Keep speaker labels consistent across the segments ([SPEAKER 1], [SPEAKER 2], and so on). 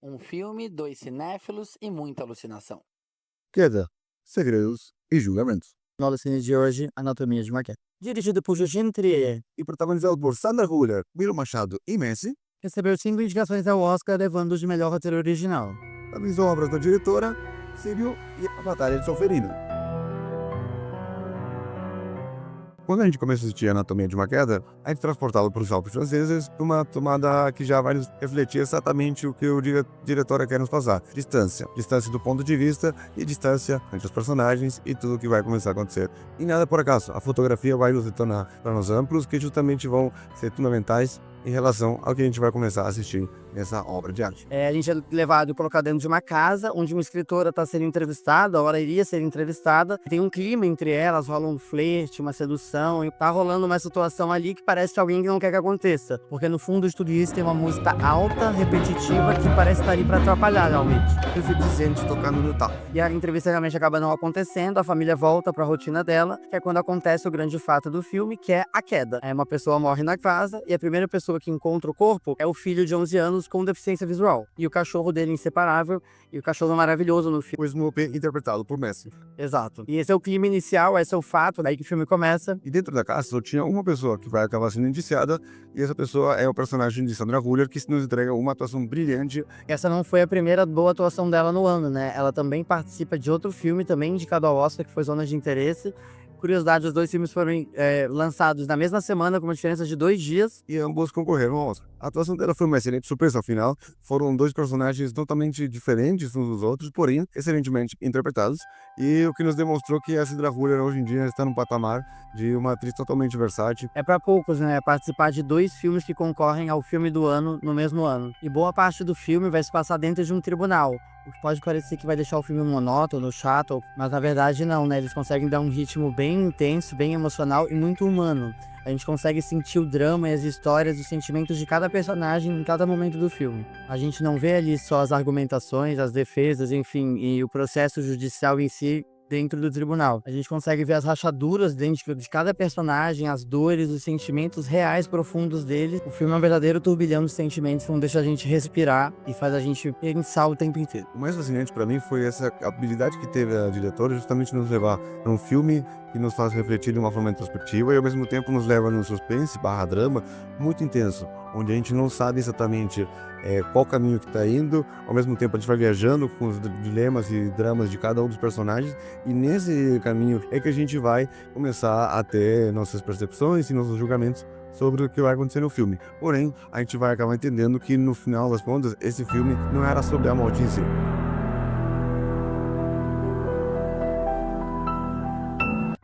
[SPEAKER 1] Um filme, dois cinéfilos e muita alucinação.
[SPEAKER 2] Queda, segredos e julgamentos.
[SPEAKER 3] Nossa cine de hoje, Anatomia de uma Queda. Dirigido por Eugene Trier
[SPEAKER 2] E protagonizado por Sandra Hüller, Miro Machado e Messi,
[SPEAKER 3] recebeu 5 indicações ao Oscar, levando de melhor roteiro original.
[SPEAKER 2] também são obras da diretora Silvio e A Batalha de Solferino. Quando a gente começa a assistir Anatomia de uma Queda, a gente é transportado para os Alpes franceses numa tomada que já vai nos refletir exatamente o que o diretor quer nos passar. Distância. Distância do ponto de vista e distância entre os personagens e tudo o que vai começar a acontecer. E nada por acaso. A fotografia vai nos retornar planos amplos que justamente vão ser fundamentais em relação ao que a gente vai começar a assistir nessa obra de arte.
[SPEAKER 3] A gente é levado e colocado dentro de uma casa, onde uma escritora está sendo entrevistada, a hora iria ser entrevistada. Tem um clima entre elas, rola um flerte, uma sedução, e tá rolando uma situação ali que parece alguém que não quer que aconteça. Porque no fundo de tudo isso tem uma música alta, repetitiva, que parece estar ali para atrapalhar realmente.
[SPEAKER 2] Eu fico dizendo de tocar no tal.
[SPEAKER 3] E a entrevista realmente acaba não acontecendo, a família volta para a rotina dela, que é quando acontece o grande fato do filme, que é a queda. Uma pessoa morre na casa e a primeira pessoa que encontra o corpo é o filho de 11 anos com deficiência visual. E o cachorro dele inseparável, e o cachorro maravilhoso no filme.
[SPEAKER 2] O Snoopy interpretado por Messi.
[SPEAKER 3] Exato. E esse é o clima inicial, esse é o fato, daí que o filme começa.
[SPEAKER 2] E dentro da casa só tinha uma pessoa que vai acabar sendo indiciada, e essa pessoa é o personagem de Sandra Hüller, que nos entrega uma atuação brilhante.
[SPEAKER 3] Essa não foi a primeira boa atuação dela no ano, né? Ela também participa de outro filme, também indicado ao Oscar, que foi Zonas de Interesse. Curiosidade, os dois filmes foram lançados na mesma semana, com uma diferença de 2 dias.
[SPEAKER 2] E ambos concorreram ao Oscar. A atuação dela foi uma excelente surpresa, afinal, foram dois personagens totalmente diferentes uns dos outros, porém, excelentemente interpretados, e o que nos demonstrou que a Sandra Hüller hoje em dia está num patamar de uma atriz totalmente versátil.
[SPEAKER 3] É pra poucos, né? Participar de 2 filmes que concorrem ao filme do ano no mesmo ano. E boa parte do filme vai se passar dentro de um tribunal. O que pode parecer que vai deixar o filme monótono, chato, mas na verdade não, né? Eles conseguem dar um ritmo bem intenso, bem emocional e muito humano. A gente consegue sentir o drama e as histórias, os sentimentos de cada personagem em cada momento do filme. A gente não vê ali só as argumentações, as defesas, enfim, e o processo judicial em si dentro do tribunal. A gente consegue ver as rachaduras dentro de cada personagem, as dores, os sentimentos reais profundos deles. O filme é um verdadeiro turbilhão de sentimentos que não deixa a gente respirar e faz a gente pensar o tempo inteiro.
[SPEAKER 2] O mais fascinante para mim foi essa habilidade que teve a diretora justamente nos levar a um filme que nos faz refletir de uma forma introspectiva e ao mesmo tempo nos leva num suspense / drama muito intenso, onde a gente não sabe exatamente qual caminho que está indo, ao mesmo tempo a gente vai viajando com os dilemas e dramas de cada um dos personagens, e nesse caminho é que a gente vai começar a ter nossas percepções e nossos julgamentos sobre o que vai acontecer no filme. Porém, a gente vai acabar entendendo que no final das contas, esse filme não era sobre a morte em si.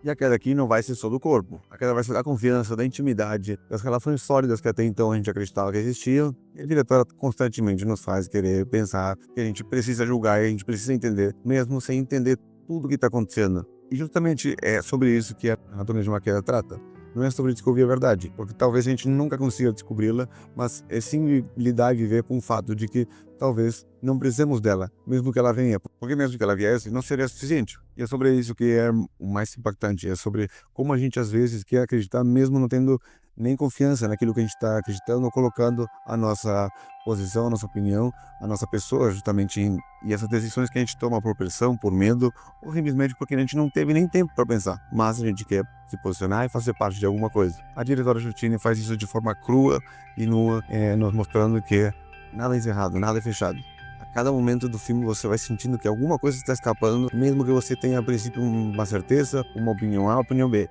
[SPEAKER 2] E a queda aqui não vai ser só do corpo. A queda vai ser da confiança, da intimidade, das relações sólidas que até então a gente acreditava que existiam. E a diretora constantemente nos faz querer pensar que a gente precisa julgar e a gente precisa entender, mesmo sem entender tudo o que está acontecendo. E justamente é sobre isso que a Anatomia de uma Queda trata. Não é sobre descobrir a verdade, porque talvez a gente nunca consiga descobri-la, mas é sim lidar e viver com o fato de que talvez não precisemos dela, mesmo que ela venha, porque mesmo que ela viesse, não seria suficiente. E é sobre isso que é o mais impactante, é sobre como a gente às vezes quer acreditar mesmo não tendo nem confiança naquilo que a gente está acreditando, colocando a nossa posição, a nossa opinião, a nossa pessoa justamente e essas decisões que a gente toma por pressão, por medo, ou simplesmente porque a gente não teve nem tempo para pensar, mas a gente quer se posicionar e fazer parte de alguma coisa. A diretora Justine faz isso de forma crua e nua, nos mostrando que nada é encerrado, nada é fechado. A cada momento do filme você vai sentindo que alguma coisa está escapando, mesmo que você tenha a princípio uma certeza, uma opinião A, uma opinião B.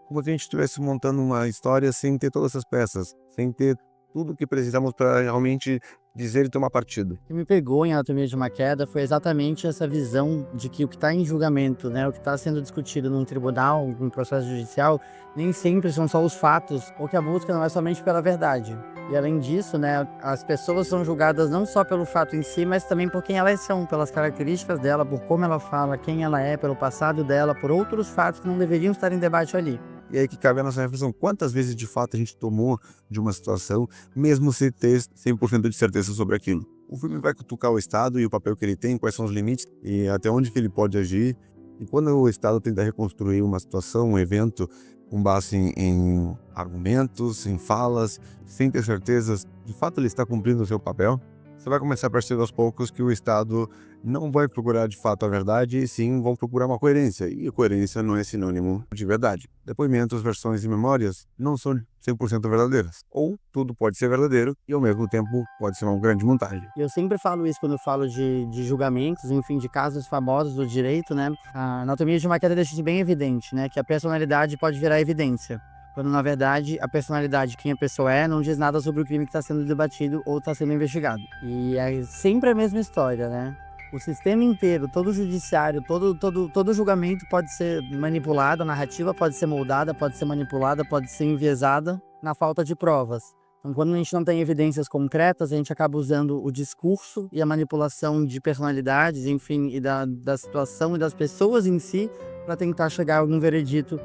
[SPEAKER 2] Como se a gente estivesse montando uma história sem ter todas essas peças, sem ter tudo que precisamos para realmente dizer e tomar partido.
[SPEAKER 3] O que me pegou em Anatomia de uma Queda foi exatamente essa visão de que o que está em julgamento, né, o que está sendo discutido num tribunal, num processo judicial, nem sempre são só os fatos, ou que a busca não é somente pela verdade. E além disso, né, as pessoas são julgadas não só pelo fato em si, mas também por quem elas são, pelas características dela, por como ela fala, quem ela é, pelo passado dela, por outros fatos que não deveriam estar em debate ali.
[SPEAKER 2] E aí que cabe a nossa reflexão, quantas vezes de fato a gente tomou de uma situação, mesmo sem ter 100% de certeza sobre aquilo. O filme vai cutucar o Estado e o papel que ele tem, quais são os limites e até onde que ele pode agir. E quando o Estado tenta reconstruir uma situação, um evento, com base em argumentos, em falas, sem ter certezas, de fato ele está cumprindo o seu papel, Você vai começar a perceber aos poucos que o Estado não vai procurar de fato a verdade, e sim vão procurar uma coerência, e a coerência não é sinônimo de verdade. Depoimentos, versões e memórias não são 100% verdadeiras. Ou tudo pode ser verdadeiro e ao mesmo tempo pode ser uma grande montagem.
[SPEAKER 3] E eu sempre falo isso quando eu falo de julgamentos, enfim, de casos famosos do direito, né? A Anatomia de uma Queda deixa isso bem evidente, né? Que a personalidade pode virar evidência. Quando, na verdade, a personalidade, quem a pessoa é, não diz nada sobre o crime que está sendo debatido ou está sendo investigado. E é sempre a mesma história, né? O sistema inteiro, todo o judiciário, todo julgamento pode ser manipulado, a narrativa pode ser moldada, pode ser manipulada, pode ser enviesada na falta de provas. Então, quando a gente não tem evidências concretas, a gente acaba usando o discurso e a manipulação de personalidades, enfim, e da situação e das pessoas em si, para tentar chegar a algum veredito.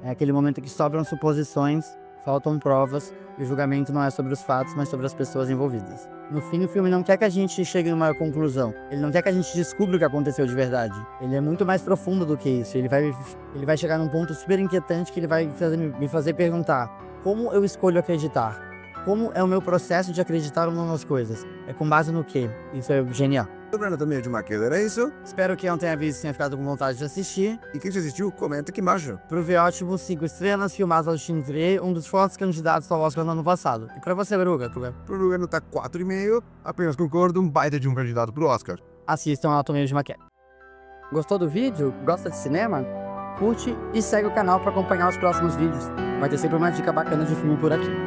[SPEAKER 3] É aquele momento que sobram suposições, faltam provas, e o julgamento não é sobre os fatos, mas sobre as pessoas envolvidas. No fim, o filme não quer que a gente chegue numa conclusão. Ele não quer que a gente descubra o que aconteceu de verdade. Ele é muito mais profundo do que isso. Ele vai chegar num ponto super inquietante que ele vai me fazer perguntar: como eu escolho acreditar? Como é o meu processo de acreditar ou não nas coisas? É com base no quê? Isso é genial.
[SPEAKER 2] Sobre a Anatomia de uma Queda era isso.
[SPEAKER 3] Espero que não tenha visto e tenha ficado com vontade de assistir.
[SPEAKER 2] E quem já assistiu, comenta aqui embaixo.
[SPEAKER 3] Pro ótimo 5 estrelas, filmado ao Chintre, um dos fortes candidatos ao Oscar no ano passado. E pra você, Bruga,
[SPEAKER 2] Pro Lugano tá 4,5, apenas concordo, um baita de um candidato pro Oscar.
[SPEAKER 3] assistam a Anatomia de uma Queda. Gostou do vídeo? Gosta de cinema? Curte e segue o canal para acompanhar os próximos vídeos. Vai ter sempre uma dica bacana de filme por aqui.